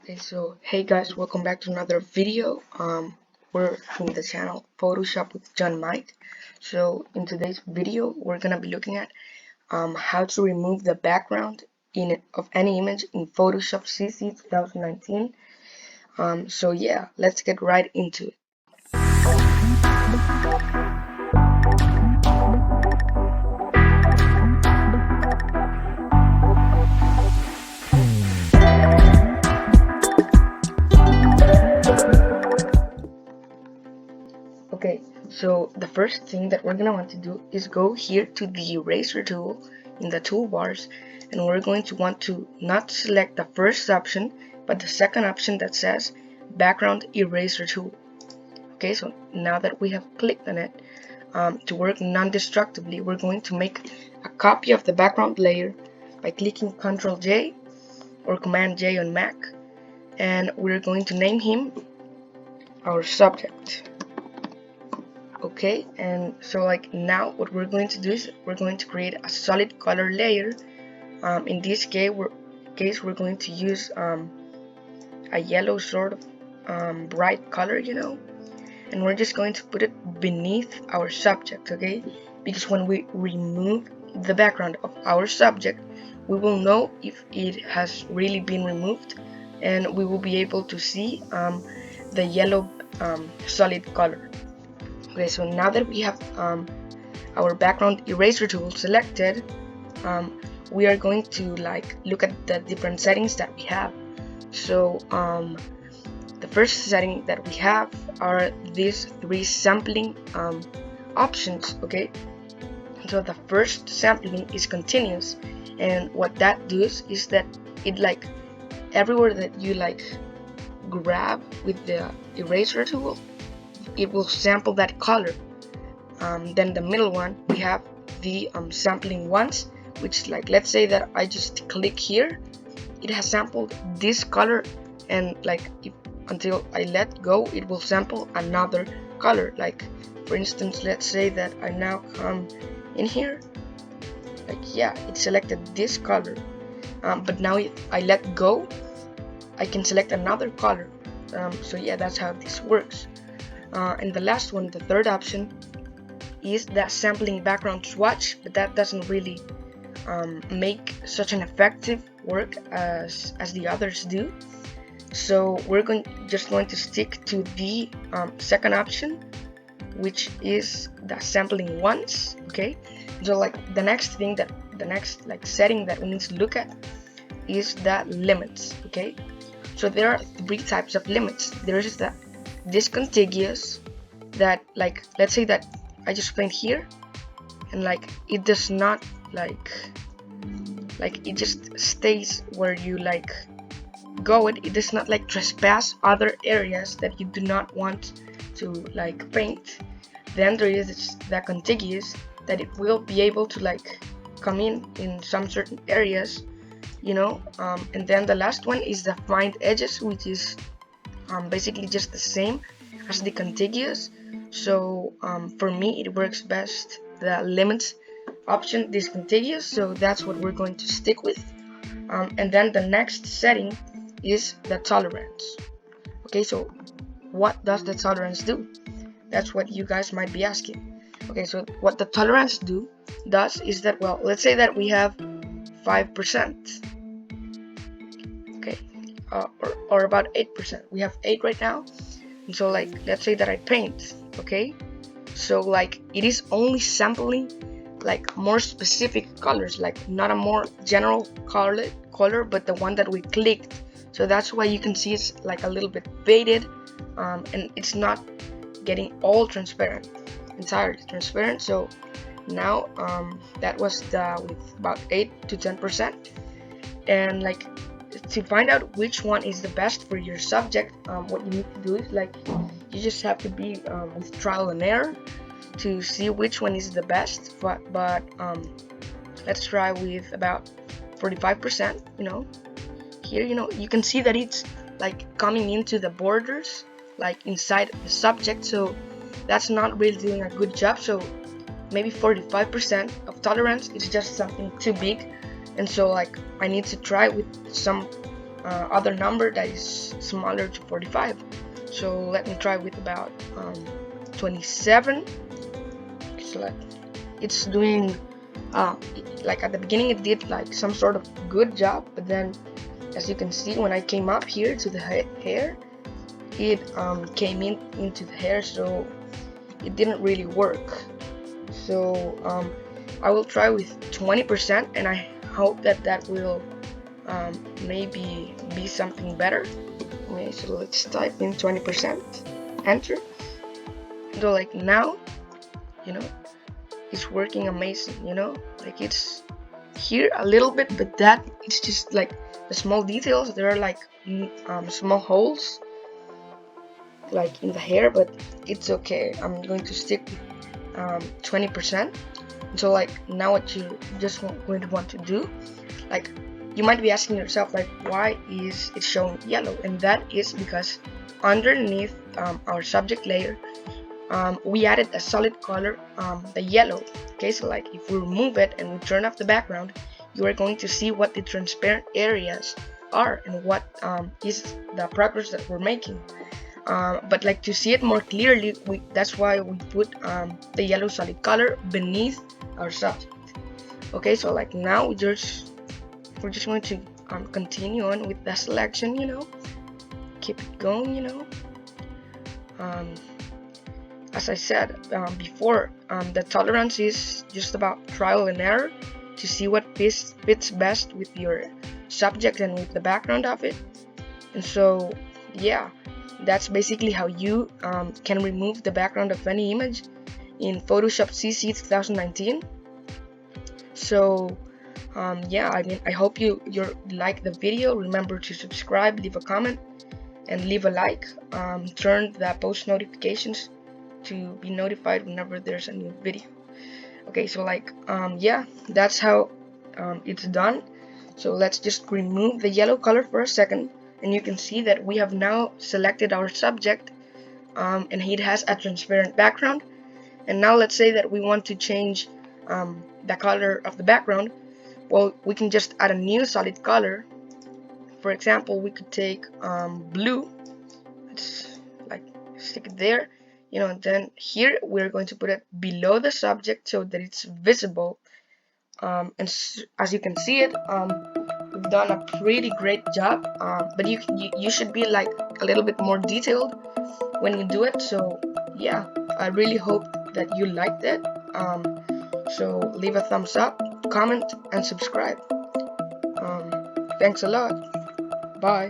Okay, so hey guys, welcome back to another video. We're from the channel Photoshop with John Mike. So in today's video, we're gonna be looking at how to remove the background of any image in Photoshop CC 2019. So yeah, let's get right into it. Okay, so the first thing that we're gonna want to do is go here to the eraser tool in the toolbars, and we're going to want to not select the first option but the second option that says background eraser tool. Okay, so now that we have clicked on it, to work non-destructively, we're going to make a copy of the background layer by clicking Ctrl J or Command J on Mac, and we're going to name him our subject. Okay, and so like now what we're going to do is we're going to create a solid color layer. In this case we're going to use a yellow sort of bright color, and we're just going to put it beneath our subject. Okay, because when we remove the background of our subject, we will know if it has really been removed, and we will be able to see the yellow solid color. Okay, so now that we have our background eraser tool selected, we are going to look at the different settings that we have. So the first setting that we have are these three sampling options. Okay, so the first sampling is continuous, and what that does is that it everywhere that you grab with the eraser tool, it will sample that color. Then the middle one, we have the sampling once, which let's say that I just click here, it has sampled this color, and until I let go, it will sample another color. For instance, let's say that I now come in here, yeah, it selected this color, but now if I let go, I can select another color. So yeah, that's how this works. And the last one, the third option, is that sampling background swatch, but that doesn't really make such an effective work as the others do. So we're just going to stick to the second option, which is the sampling once. Okay, so the next setting that we need to look at is the limits. Okay, so there are three types of limits. There is the discontiguous, that let's say that I just paint here, and it does not it just stays where you go. It does not trespass other areas that you do not want to paint. Then there is the contiguous, that it will be able to come in some certain areas, and then the last one is the find edges, which is basically just the same as the contiguous. So for me, it works best the limits option, discontiguous, so that's what we're going to stick with. And then the next setting is the tolerance. Okay, so what does the tolerance do? That's what you guys might be asking. Okay, so what the tolerance does is that, well, let's say that we have 5%. Okay, or about 8%. We have 8 right now, and so let's say that I paint. Okay, so it is only sampling more specific colors, not a more general color, but the one that we clicked. So that's why you can see it's a little bit faded, and it's not getting all transparent, entirely transparent. So now that was with about 8 to 10%. And to find out which one is the best for your subject, what you need to do is you just have to be with trial and error to see which one is the best. But let's try with about 45%. Here, you can see that it's coming into the borders inside the subject, so that's not really doing a good job. So maybe 45% of tolerance is just something too big, and so I need to try with some other number that is smaller to 45. So let me try with about 27. So like it's doing like at the beginning it did like some sort of good job, but then as you can see, when I came up here to the hair, it came into the hair, so it didn't really work. So I will try with 20%, and I hope that that will maybe be something better. Okay, so let's type in 20%, enter. So like now, you know, it's working amazing, you know, like it's here a little bit, but that it's just like the small details. There are like small holes like in the hair, but it's okay. I'm going to stick with 20%. So like now what you're just going to want to do, like you might be asking yourself like, why is it showing yellow? And that is because underneath our subject layer, we added a solid color, the yellow. Okay, so like if we remove it and we turn off the background, you are going to see what the transparent areas are and what is the progress that we're making. But like to see it more clearly, that's why we put the yellow solid color beneath our subject. Okay, so like now we're just going to continue on with the selection, you know, keep it going, you know. As I said before, the tolerance is just about trial and error to see what fits best with your subject and with the background of it. And so yeah, that's basically how you can remove the background of any image in Photoshop CC 2019. So yeah, I mean, I hope you like the video. Remember to subscribe, leave a comment, and leave a like. Turn the post notifications to be notified whenever there's a new video. Okay, so like yeah, that's how it's done. So let's just remove the yellow color for a second, and you can see that we have now selected our subject, and it has a transparent background. And now let's say that we want to change the color of the background. Well, we can just add a new solid color. For example, we could take blue. Let's like stick it there, you know, and then here we're going to put it below the subject so that it's visible. And as you can see it, we've done a pretty great job, but you should be like a little bit more detailed when you do it. So yeah, I really hope that you liked it. So leave a thumbs up, comment, and subscribe. Thanks a lot. Bye.